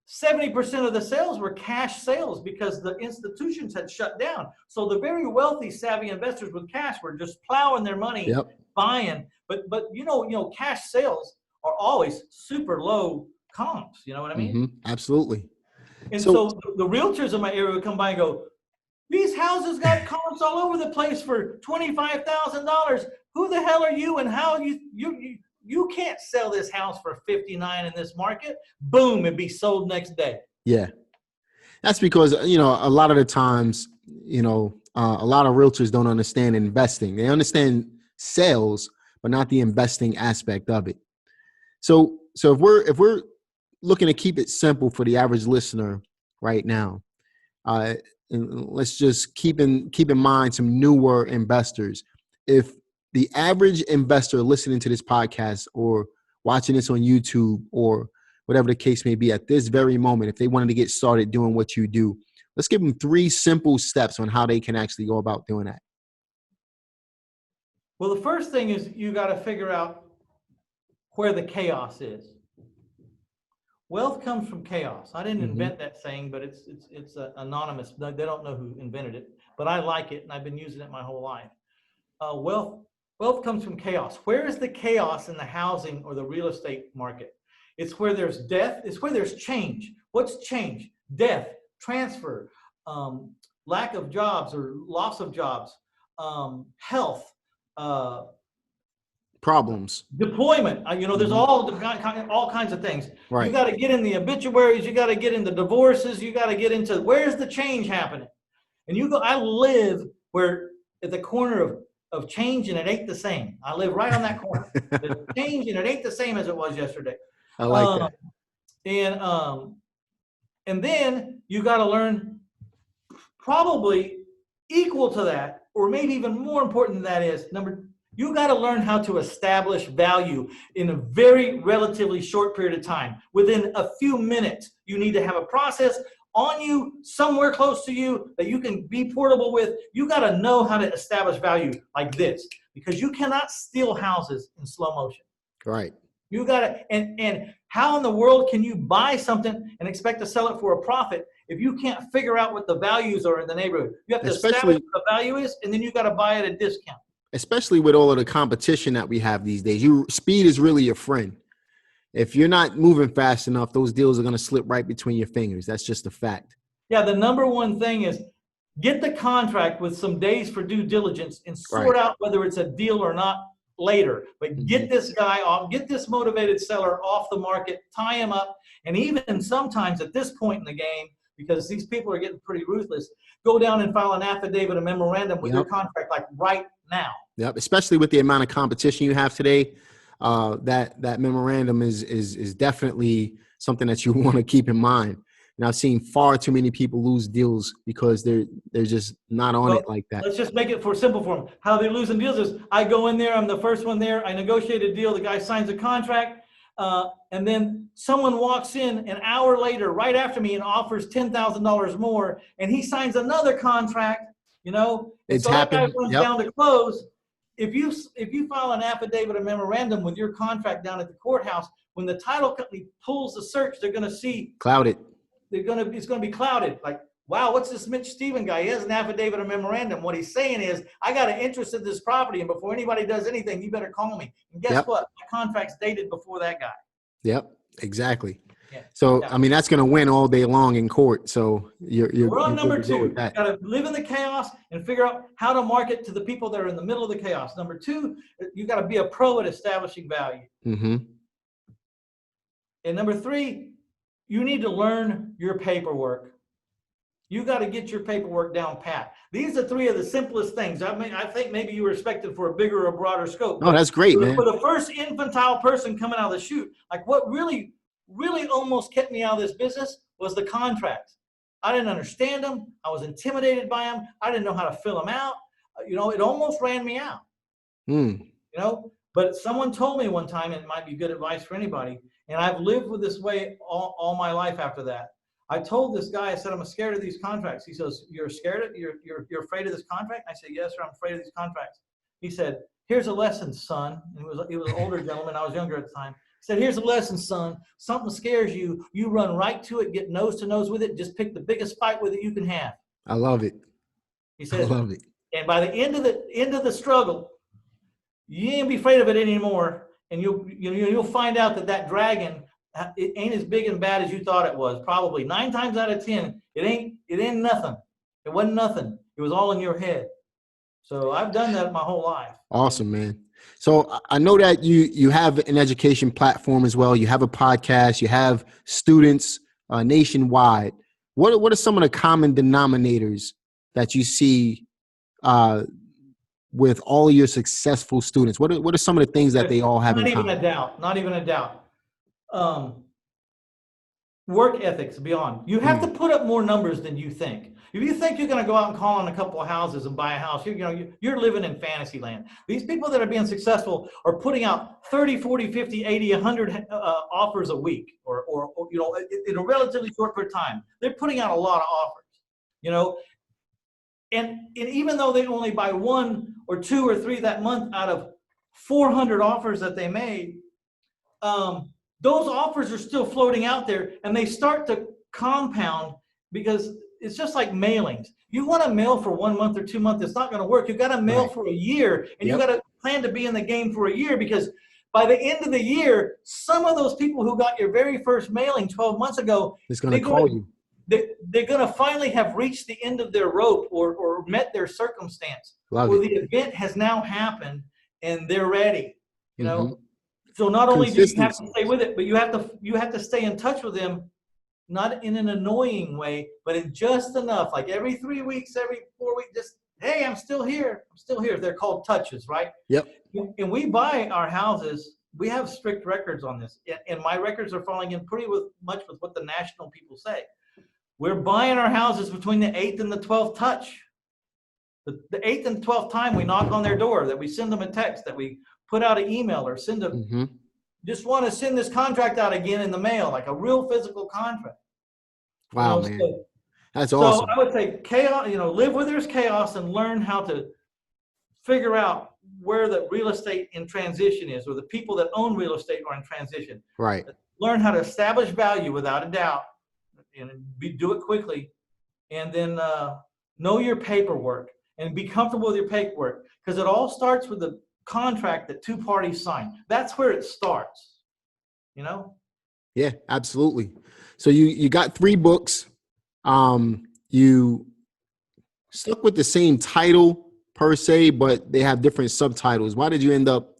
70% of the sales were cash sales because the institutions had shut down. So the very wealthy, savvy investors with cash were just plowing their money, buying. But you know, cash sales are always super low comps. You know what I mean? Mm-hmm. Absolutely. And so the realtors in my area would come by and go, these houses got comps all over the place for $25,000. Who the hell are you, and how you can't sell this house for 59 in this market? Boom, it'd be sold next day. Yeah. That's because, you know, a lot of the times, you know, a lot of realtors don't understand investing. They understand sales, but not the investing aspect of it. So if we're looking to keep it simple for the average listener right now, and let's just keep in mind some newer investors. If the average investor listening to this podcast or watching this on YouTube or whatever the case may be at this very moment, if they wanted to get started doing what you do, let's give them 3 simple steps on how they can actually go about doing that. Well, the first thing is you got to figure out where the chaos is. Wealth comes from chaos. I didn't invent that saying, but it's anonymous. They don't know who invented it, but I like it and I've been using it my whole life. Wealth comes from chaos. Where is the chaos in the housing or the real estate market? It's where there's death. It's where there's change. What's change? Death, transfer, lack of jobs or loss of jobs, health, problems, deployment. You know, there's all kinds of things. Right. You got to get in the obituaries. You got to get in the divorces. You got to get into where's the change happening. And you go. I live where at the corner of change, and it ain't the same. I live right on that corner. There's change, and it ain't the same as it was yesterday. I like that. And then you got to learn probably equal to that, or maybe even more important than that is you got to learn how to establish value in a very relatively short period of time. Within a few minutes, you need to have a process on you, somewhere close to you that you can be portable with. You got to know how to establish value like this, because you cannot steal houses in slow motion. Right. You got to, and how in the world can you buy something and expect to sell it for a profit if you can't figure out what the values are in the neighborhood? You have to establish what the value is, and then you got to buy at a discount. Especially with all of the competition that we have these days. Speed is really your friend. If you're not moving fast enough, those deals are going to slip right between your fingers. That's just a fact. Yeah, the number one thing is get the contract with some days for due diligence and sort out whether it's a deal or not later. But get this guy off, get this motivated seller off the market, tie him up, and even sometimes at this point in the game, because these people are getting pretty ruthless, go down and file an affidavit, a memorandum with your contract like right now. Yep, especially with the amount of competition you have today. That memorandum is definitely something that you want to keep in mind. And I've seen far too many people lose deals because they're just not on it like that. Let's just make it simple for them. How they're losing deals is I go in there, I'm the first one there, I negotiate a deal, the guy signs a contract, and then someone walks in an hour later, right after me, and offers $10,000 more, and he signs another contract. You know, and it's happened. That guy runs down to close. If you file an affidavit or memorandum with your contract down at the courthouse, when the title company pulls the search, they're going to see clouded. It's going to be clouded. Like, wow, what's this Mitch Stephen guy? He has an affidavit or memorandum. What he's saying is, I got an interest in this property, and before anybody does anything, you better call me. And guess what? My contract's dated before that guy. Yep, exactly. Yeah. So, Yeah. I mean, that's going to win all day long in court. So We're on number good to go 2. with You that. got to live in the chaos and figure out how to market to the people that are in the middle of the chaos. Number 2, you got to be a pro at establishing value. Mm-hmm. And number 3, you need to learn your paperwork. You got to get your paperwork down pat. These are 3 of the simplest things. I mean, I think maybe you were expecting for a bigger or broader scope. Oh, that's great, man. For the first infantile person coming out of the chute, like what really almost kept me out of this business was the contracts. I didn't understand them. I was intimidated by them. I didn't know how to fill them out. You know, it almost ran me out. Mm. You know, but someone told me one time, and it might be good advice for anybody, and I've lived with this way all my life after that. I told this guy, I said, I'm scared of these contracts. He says, you're scared of, you're afraid of this contract? I said, yes, sir, I'm afraid of these contracts. He said, here's a lesson, son. And he was an older gentleman. I was younger at the time. He said, here's a lesson, son. Something scares you. You run right to it, get nose to nose with it. Just pick the biggest fight with it you can have. I love it. He said, I love it. and by the end of the struggle, you ain't be afraid of it anymore. And you'll find out that dragon, it ain't as big and bad as you thought it was. Probably 9 times out of 10, it ain't nothing. It wasn't nothing. It was all in your head. So I've done that my whole life. Awesome, man. So I know that you have an education platform as well. You have a podcast. You have students nationwide. What are some of the common denominators that you see with all of your successful students? What are some of the things that they all have in common? Not even a doubt. Work ethics beyond. You have to put up more numbers than you think. If you think you're going to go out and call on a couple of houses and buy a house, you're living in fantasy land. These people that are being successful are putting out 30, 40, 50, 80, 100 offers a week or in a relatively short period of time. They're putting out a lot of offers, and even though they only buy 1 or 2 or 3 that month out of 400 offers that they made, those offers are still floating out there, and they start to compound because it's just like mailings. You want to mail for 1 month or 2 months, it's not going to work. You got to mail for a year, and you got to plan to be in the game for a year, because by the end of the year, some of those people who got your very first mailing 12 months ago, it's going to call you. They're going to finally have reached the end of their rope or met their circumstance. The event has now happened, and they're ready. So not only do you have to stay with it, but you have to stay in touch with them, not in an annoying way, but in just enough, like every 3 weeks, every 4 weeks, just, hey, I'm still here. I'm still here. They're called touches, right? Yep. And we buy our houses. We have strict records on this, and my records are falling in pretty much with what the national people say. We're buying our houses between the 8th and the 12th touch. The 8th and 12th time we knock on their door, that we send them a text, that we put out an email or send them, just want to send this contract out again in the mail, like a real physical contract. Wow, man. That's awesome. So I would say chaos, live where there's chaos and learn how to figure out where the real estate in transition is, or the people that own real estate are in transition. Right. Learn how to establish value without a doubt, and do it quickly. And then know your paperwork and be comfortable with your paperwork, because it all starts with the contract that 2 parties sign. That's where it starts, Yeah, absolutely. So you got 3 books. You stuck with the same title per se, but they have different subtitles. Why did you end up?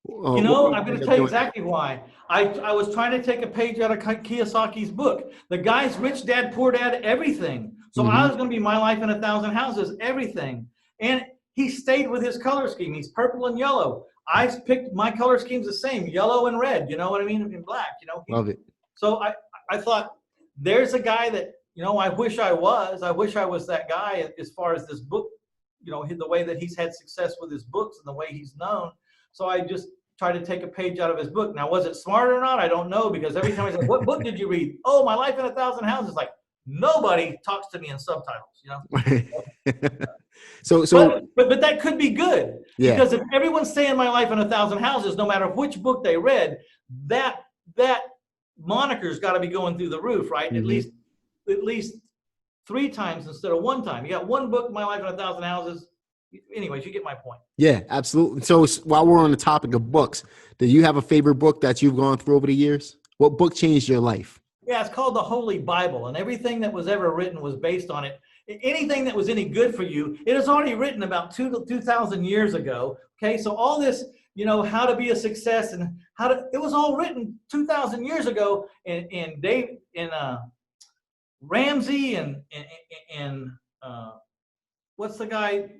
I'm going to tell you exactly why. I was trying to take a page out of Kiyosaki's book. The guy's Rich Dad, Poor Dad, everything. So I was going to be My Life in 1,000 Houses, everything. And he stayed with his color scheme. He's purple and yellow. I picked my color schemes the same, yellow and red. You know what I mean? And black. Love it. So I thought, there's a guy that I wish I was. I wish I was that guy as far as this book. The way that he's had success with his books and the way he's known. So I just tried to take a page out of his book. Now, was it smart or not? I don't know, because every time I say, what book did you read? Oh, My Life in 1,000 Houses. Like, nobody talks to me in subtitles, But that could be good. Yeah. Because if everyone's saying My Life in 1,000 Houses, no matter which book they read, that moniker's got to be going through the roof, right? At least 3 times instead of 1 time. You got 1 book, My Life in 1,000 Houses. Anyways, you get my point. Yeah, absolutely. So while we're on the topic of books, do you have a favorite book that you've gone through over the years? What book changed your life? Yeah, it's called the Holy Bible, and everything that was ever written was based on it. Anything that was any good for you, it is already written about 2,000 years ago. Okay, so all this, how to be a success and it was all written 2,000 years ago in Ramsey and what's the guy?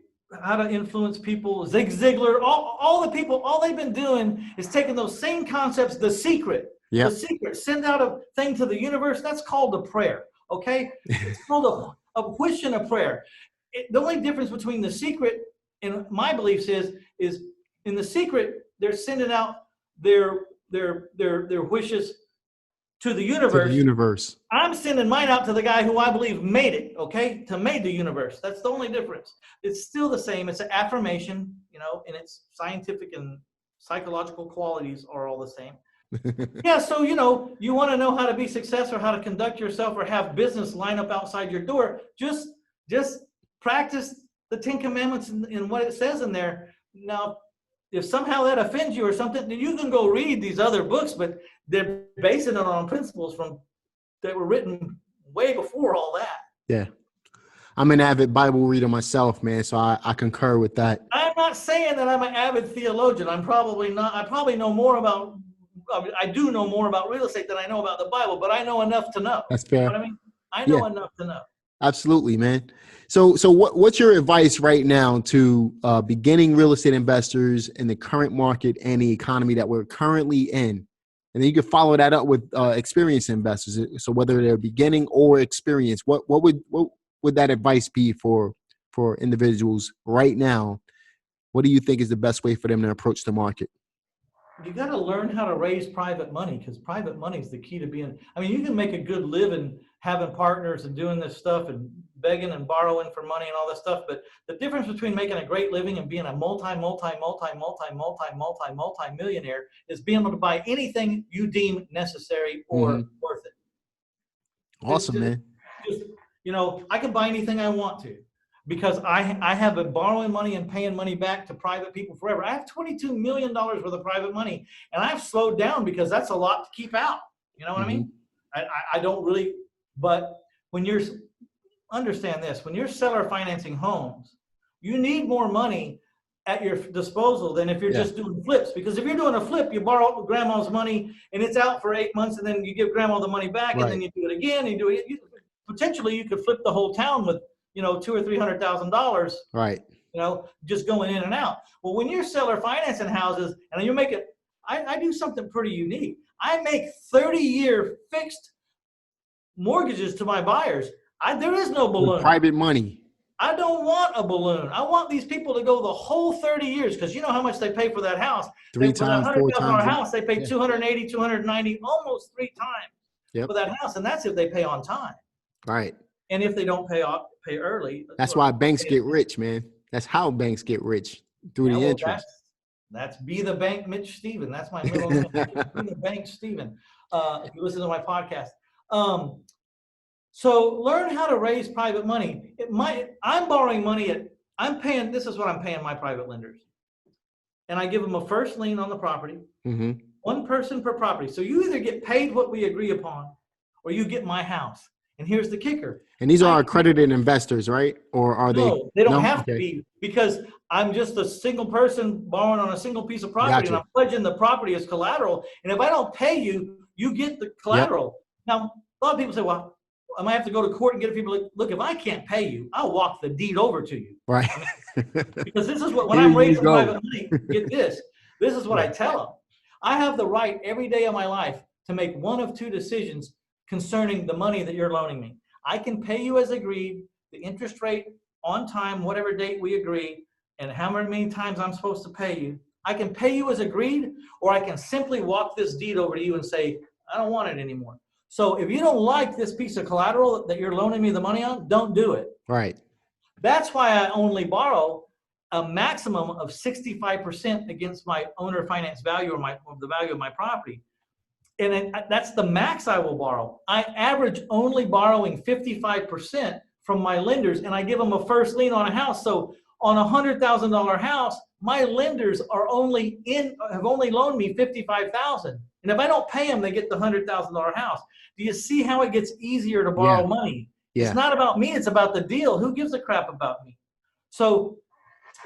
How to Influence People, Zig Ziglar, all the people, all they've been doing is taking those same concepts, The Secret. Yep. The Secret, send out a thing to the universe. That's called a prayer, okay? It's called a wish and a prayer. The only difference between The Secret and my beliefs is in The Secret, they're sending out their wishes to the universe. To the universe. I'm sending mine out to the guy who I believe made it, okay? To made the universe. That's the only difference. It's still the same. It's an affirmation, and its scientific and psychological qualities are all the same. Yeah, so, you want to know how to be successful, how to conduct yourself, or have business line up outside your door, just practice the 10 Commandments and what it says in there. Now, if somehow that offends you or something, then you can go read these other books, but they're basing it on principles that were written way before all that. Yeah. I'm an avid Bible reader myself, man, so I concur with that. I'm not saying that I'm an avid theologian. I'm probably not. I probably know more about, I do know more about real estate than I know about the Bible, but I know enough to know. That's fair. You know what I mean? I know enough to know. Absolutely, man. So what's your advice right now to beginning real estate investors in the current market and the economy that we're currently in? And then you can follow that up with experienced investors. So whether they're beginning or experienced, what would that advice be for individuals right now? What do you think is the best way for them to approach the market? You got to learn how to raise private money, because private money is the key to being. I mean, you can make a good living having partners and doing this stuff and begging and borrowing for money and all this stuff. But the difference between making a great living and being a multi-millionaire is being able to buy anything you deem necessary or worth it. Awesome, man. I can buy anything I want to, because I have been borrowing money and paying money back to private people forever. I have $22 million worth of private money, and I've slowed down because that's a lot to keep out. You know what I mean? I don't really, but understand this, when you're seller financing homes, you need more money at your disposal than if you're just doing flips. Because if you're doing a flip, you borrow grandma's money and it's out for 8 months, and then you give grandma the money back, and then you do it again, and potentially you could flip the whole town with $200,000 or $300,000, right? Just going in and out. Well, when you're seller financing houses and you make it, I do something pretty unique. I make 30-year fixed mortgages to my buyers. There is no balloon. With private money. I don't want a balloon. I want these people to go the whole 30 years, because you know how much they pay for that house. Three times, $4 times. House, they pay $280, $290, almost 3 times for that house, and that's if they pay on time. Right. And if they don't pay early. That's why banks get rich, man. That's how banks get rich, through the interest. That's Be the Bank Mitch Stephen. That's my middle name. Be the Bank Stephen. If you listen to my podcast. So learn how to raise private money. I'm borrowing money this is what I'm paying my private lenders. And I give them a first lien on the property. One person per property. So you either get paid what we agree upon, or you get my house. And here's the kicker. And these are accredited investors, right? Or are they? No, they don't have to be, because I'm just a single person borrowing on a single piece of property, and I'm pledging the property as collateral. And if I don't pay you, you get the collateral. Now, a lot of people say, well, I might have to go to court and get people. Look, if I can't pay you, I'll walk the deed over to you. Right. Because this is when I'm raising private money, get this. This is what I tell them. I have the right every day of my life to make one of two decisions concerning the money that you're loaning me. I can pay you as agreed, the interest rate on time, whatever date we agree, and how many times I'm supposed to pay you. I can pay you as agreed, or I can simply walk this deed over to you and say, I don't want it anymore. So if you don't like this piece of collateral that you're loaning me the money on, don't do it. Right. That's why I only borrow a maximum of 65% against my owner finance value, or the value of my property. And that's the max I will borrow. I average only borrowing 55% from my lenders, and I give them a first lien on a house. So on a $100,000 house, my lenders have only loaned me $55,000. And if I don't pay them, they get the $100,000 house. Do you see how it gets easier to borrow money? Yeah. It's not about me. It's about the deal. Who gives a crap about me? So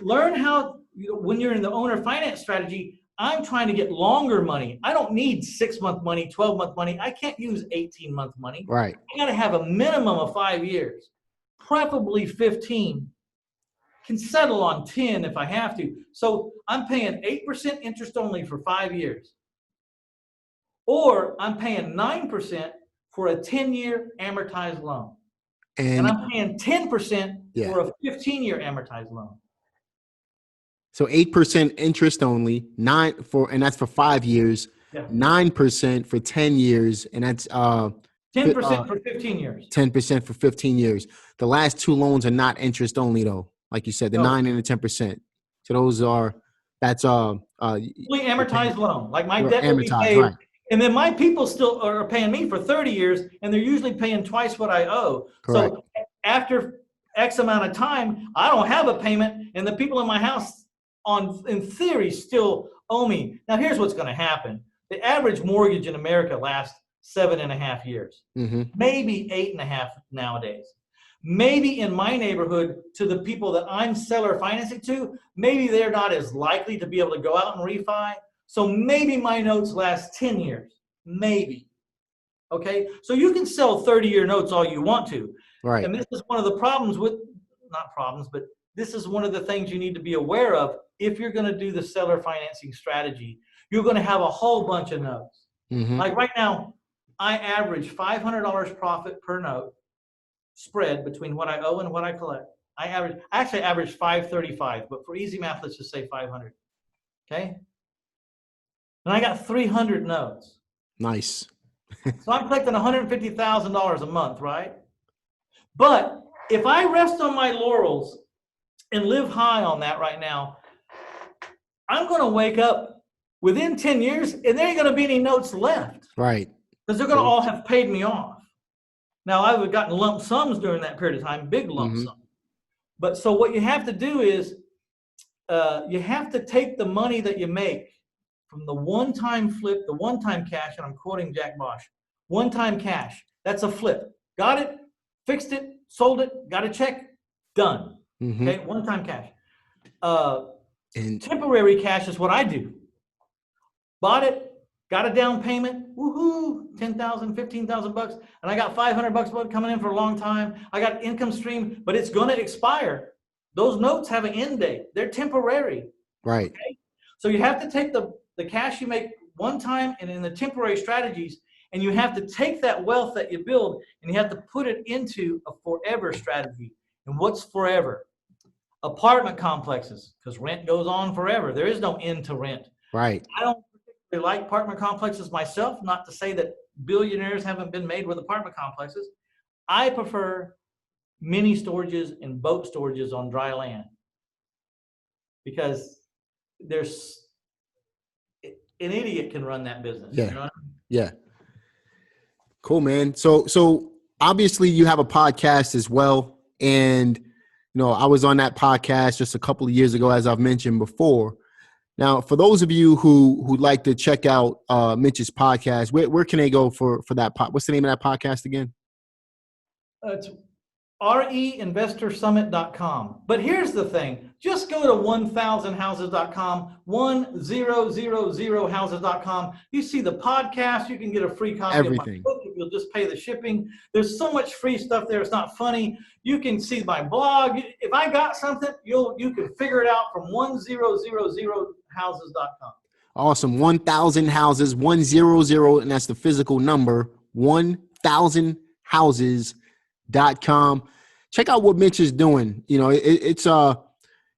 learn how, when you're in the owner finance strategy, I'm trying to get longer money. I don't need 6-month money, 12-month money. I can't use 18-month money. Right. I got to have a minimum of 5 years, preferably 15. Can settle on 10 if I have to. So I'm paying 8% interest only for 5 years. Or I'm paying 9% for a 10-year amortized loan. And I'm paying 10% for a 15-year amortized loan. So 8% interest only, and that's for 5 years, 9% for 10 years, and that's 10% for 15 years. 10% for 15 years. The last two loans are not interest only though. Like you said, the 9 and the 10%. So that's fully amortized loan. Like my debt will be paid. Right. And then my people still are paying me for 30 years, and they're usually paying twice what I owe. Correct. So after X amount of time, I don't have a payment, and the people in my house, in theory, still owe me. Now, here's what's going to happen. The average mortgage in America lasts 7.5 years, maybe 8.5 nowadays. Maybe in my neighborhood, to the people that I'm seller financing to, maybe they're not as likely to be able to go out and refi. So maybe my notes last 10 years, maybe. Okay, so you can sell 30-year notes all you want to. Right. And this is one of the problems not problems, but this is one of the things you need to be aware of if you're going to do the seller financing strategy. You're going to have a whole bunch of notes. Like right now, I average $500 profit per note spread between what I owe and what I collect. I actually average $535, but for easy math, let's just say 500. Okay. And I got 300 notes. Nice. So I'm collecting $150,000 a month, right? But if I rest on my laurels and live high on that right now, I'm going to wake up within 10 years and there ain't going to be any notes left. Right. Because they're going to all have paid me off. Now, I would have gotten lump sums during that period of time, big lump sums. But so what you have to do is you have to take the money that you make from the one-time flip, the one-time cash, and I'm quoting Jack Bosch, one-time cash. That's a flip. Got it, fixed it, sold it, got a check, done. Okay, one-time cash. And temporary cash is what I do. Bought it, got a down payment, woohoo, $10,000, $15,000, and I got $500 coming in for a long time. I got income stream, but it's going to expire. Those notes have an end date. They're temporary. Right. Okay? So you have to take the cash you make one time and in the temporary strategies, and you have to take that wealth that you build and you have to put it into a forever strategy. And what's forever? Apartment complexes, because rent goes on forever. There is no end to rent. Right. I don't particularly like apartment complexes myself, not to say that billionaires haven't been made with apartment complexes. I prefer mini storages and boat storages on dry land because there's an idiot can run that business. Yeah. You know what I mean? Yeah. Cool, man. So obviously you have a podcast as well. And, I was on that podcast just a couple of years ago, as I've mentioned before. Now, for those of you who'd like to check out Mitch's podcast, where can they go for that? What's the name of that podcast again? It's REInvestorsummit.com. But here's the thing. Just go to 1000houses.com, 1000houses.com. You see the podcast. You can get a free copy of my book if you'll just pay the shipping. There's so much free stuff there. It's not funny. You can see my blog. If I got something, you can figure it out from 1000houses.com. Awesome. 1000 houses, 100, and that's the physical number, 1000houses.com. Check out what Mitch is doing.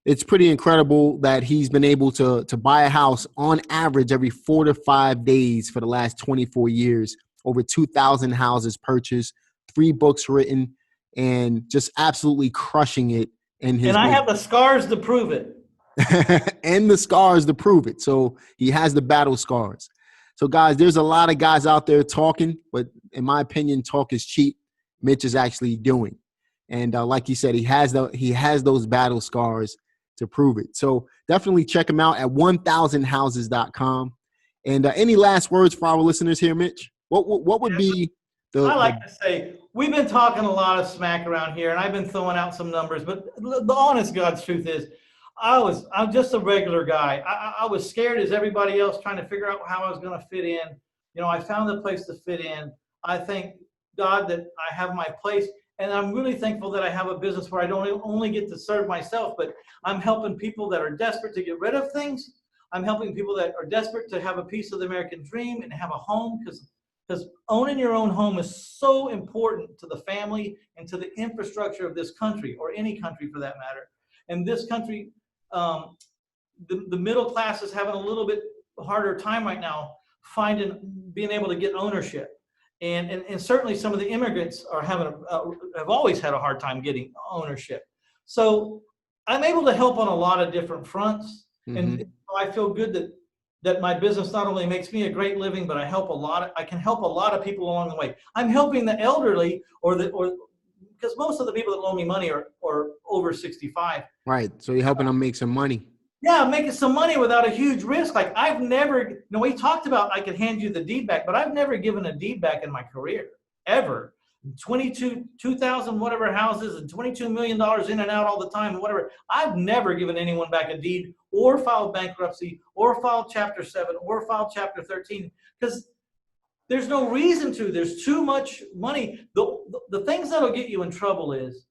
It's pretty incredible that he's been able to buy a house on average every 4 to 5 days for the last 24 years. Over 2,000 houses purchased, 3 books written, and just absolutely crushing it in his. And I have the scars to prove it. And the scars to prove it. So he has the battle scars. So guys, there's a lot of guys out there talking, but in my opinion, talk is cheap. Mitch is actually doing. And like he said, he has those battle scars to prove it. So definitely check him out at 1000houses.com. And any last words for our listeners here, Mitch? What would be I like to say, we've been talking a lot of smack around here, and I've been throwing out some numbers, but the honest God's truth is, I'm just a regular guy. I was scared as everybody else, trying to figure out how I was going to fit in. I found a place to fit in. I thank God that I have my place, and I'm really thankful that I have a business where I don't only get to serve myself, but I'm helping people that are desperate to get rid of things. I'm helping people that are desperate to have a piece of the American dream and have a home, because owning your own home is so important to the family and to the infrastructure of this country, or any country for that matter. And this country, the middle class is having a little bit harder time right now being able to get ownership. And certainly some of the immigrants are have always had a hard time getting ownership. So I'm able to help on a lot of different fronts. Mm-hmm. And I feel good that my business not only makes me a great living, but I can help a lot of people along the way. I'm helping the elderly, because most of the people that loan me money are over 65. Right. So you're helping them make some money. Yeah, making some money without a huge risk. Like I've never, we talked about I could hand you the deed back, but I've never given a deed back in my career, ever. 2,000 whatever houses and $22 million in and out all the time, whatever. I've never given anyone back a deed or filed bankruptcy or filed Chapter 7 or filed Chapter 13, because there's no reason to. There's too much money. The things that'll get you in trouble is,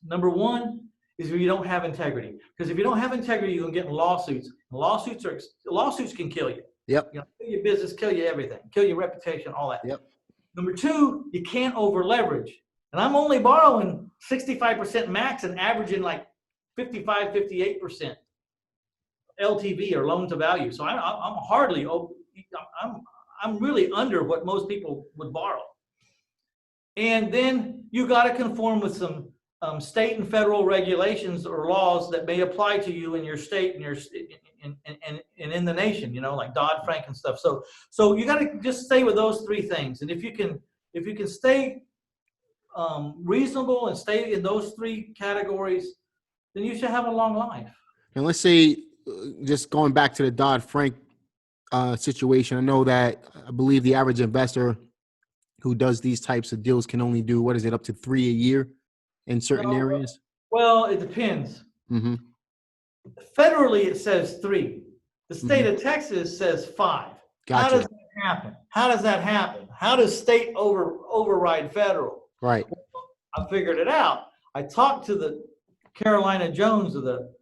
number one, is if you don't have integrity. Because if you don't have integrity, you're going to get in lawsuits. Lawsuits can kill you. Yep. Kill your business, kill you everything, kill your reputation, all that. Yep. Number two, you can't over leverage. And I'm only borrowing 65% max and averaging like 55, 58% LTV, or loan to value. So I'm really under what most people would borrow. And then you got to conform with some state and federal regulations or laws that may apply to you in your state and in the nation, like Dodd-Frank and stuff. So you got to just stay with those three things. And if you can stay reasonable and stay in those three categories, then you should have a long life. And let's say, just going back to the Dodd-Frank situation, I believe the average investor who does these types of deals can only do, up to 3 a year in certain areas? Well, it depends. Mm-hmm. Federally, it says 3. The state of Texas says 5. Gotcha. How does that happen? How does state override federal? Right. I figured it out. I talked to the Carolina Jones of the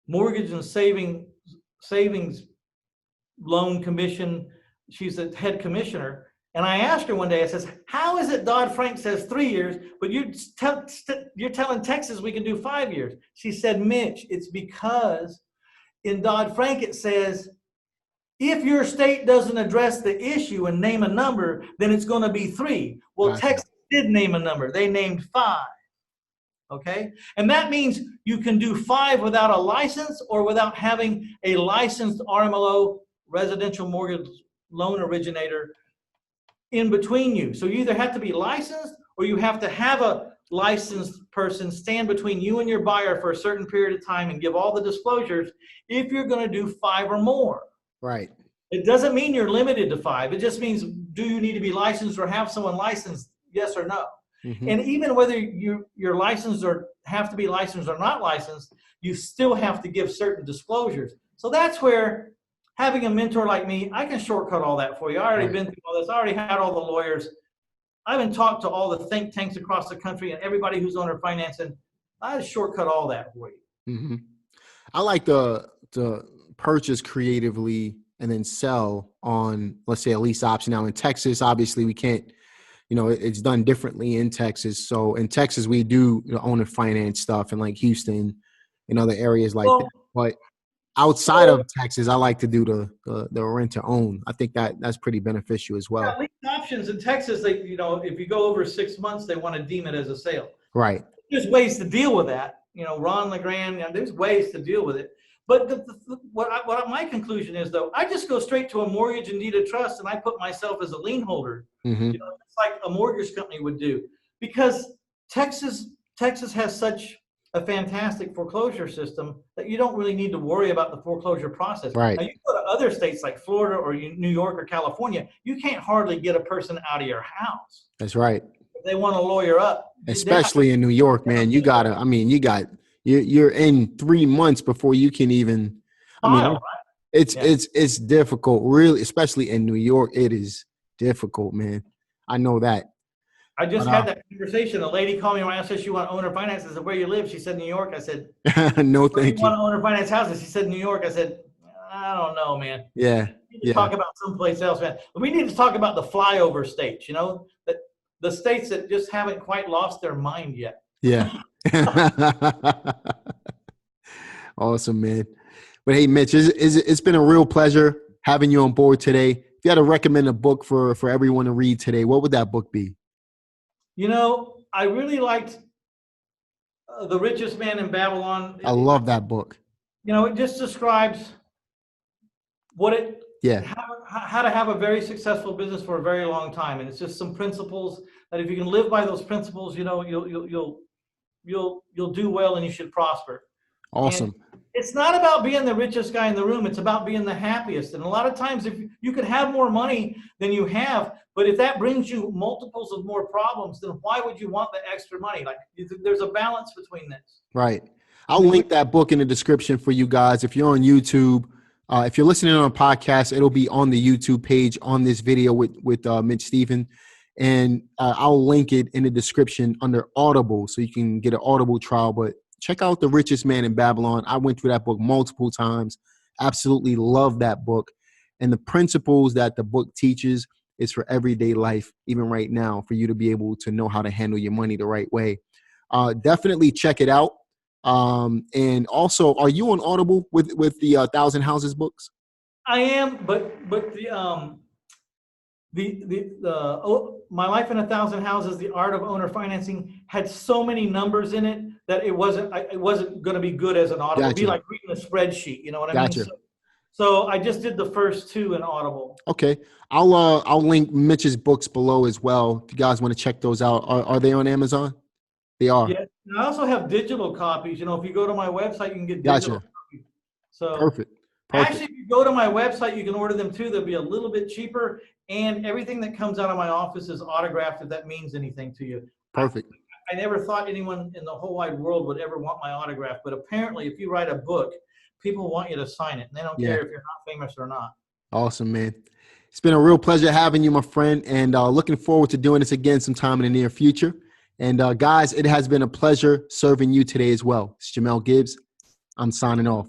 Mortgage and Savings Loan Commission. She's the head commissioner. And I asked her one day, I says, how is it Dodd-Frank says 3 years, but you're telling Texas we can do 5 years? She said, Mitch, it's because in Dodd-Frank it says, if your state doesn't address the issue and name a number, then it's going to be 3. Well, gotcha. Texas did name a number. They named 5. Okay? And that means you can do 5 without a license or without having a licensed RMLO, residential mortgage loan originator, in between you. So you either have to be licensed or you have to have a licensed person stand between you and your buyer for a certain period of time and give all the disclosures if you're going to do 5 or more. Right. It doesn't mean you're limited to 5. It just means, do you need to be licensed or have someone licensed? Yes or no. Mm-hmm. And even whether you're licensed or have to be licensed or not licensed, you still have to give certain disclosures. So that's where having a mentor like me, I can shortcut all that for you. I already been through all this. I already had all the lawyers. I've been talked to all the think tanks across the country and everybody who's owner financing. I shortcut all that for you. Mm-hmm. I like to purchase creatively and then sell on, let's say, a lease option. Now in Texas, obviously we can't, it's done differently in Texas. So in Texas, we do owner finance stuff, and like Houston and other areas like that. But outside of Texas, I like to do the rent to own. I think that's pretty beneficial as well. Yeah, lease options in Texas, if you go over 6 months, they want to deem it as a sale. Right. There's ways to deal with that. Ron LeGrand, there's ways to deal with it. But what my conclusion is, though, I just go straight to a mortgage and deed of trust, and I put myself as a lien holder. Mm-hmm. It's like a mortgage company would do, because Texas has such a fantastic foreclosure system that you don't really need to worry about the foreclosure process. Right. Now, you go to other states like Florida or New York or California, you can't hardly get a person out of your house. That's right. If they want to lawyer up. Especially in New York, man. You gotta, I mean, you're in 3 months before you can even, File, right? it's difficult, really, especially in New York. It is difficult, man. I know that. I just had that conversation. A lady called me when I asked her she wanted owner finance. I said, where you live? She said, New York. I said, no, thank you. Want owner finance houses? She said, New York. I said, I don't know, man. Yeah. We need to talk about someplace else, man. We need to talk about the flyover states, you know, that the states that just haven't quite lost their mind yet. Yeah. Awesome, man. But hey, Mitch, it's been a real pleasure having you on board today. If you had to recommend a book for everyone to read today, what would that book be? You know, I really liked The Richest Man in Babylon. I love that book. You know, it just describes how to have a very successful business for a very long time, and it's just some principles that if you can live by those principles, you know, you'll do well and you should prosper. Awesome. And it's not about being the richest guy in the room. It's about being the happiest. And a lot of times, if you could have more money than you have, but if that brings you multiples of more problems, then why would you want the extra money? Like, there's a balance between this. Right. I'll link that book in the description for you guys. If you're on YouTube, if you're listening on a podcast, it'll be on the YouTube page on this video with Mitch Stephen. And I'll link it in the description under Audible so you can get an Audible trial. But check out The Richest Man in Babylon. I went through that book multiple times. Absolutely love that book. And the principles that the book teaches is for everyday life, even right now, for you to be able to know how to handle your money the right way. Definitely check it out. And also, are you on Audible with the 1,000 Houses books? I am, but My Life in 1,000 Houses, The Art of Owner Financing, had so many numbers in it that it wasn't going to be good as an Audible. Gotcha. It'd be like reading a spreadsheet, you know what I mean? So I just did the first two in Audible. Okay, I'll link Mitch's books below as well. If you guys want to check those out, are they on Amazon? They are. Yeah, and I also have digital copies. You know, if you go to my website, you can get digital copies. So perfect. Actually, if you go to my website, you can order them too. They'll be a little bit cheaper, and everything that comes out of my office is autographed, if that means anything to you. Perfect. I never thought anyone in the whole wide world would ever want my autograph, but apparently if you write a book, people want you to sign it, and they don't care if you're not famous or not. Awesome, man. It's been a real pleasure having you, my friend, and looking forward to doing this again sometime in the near future. And guys, it has been a pleasure serving you today as well. It's Jamel Gibbs. I'm signing off.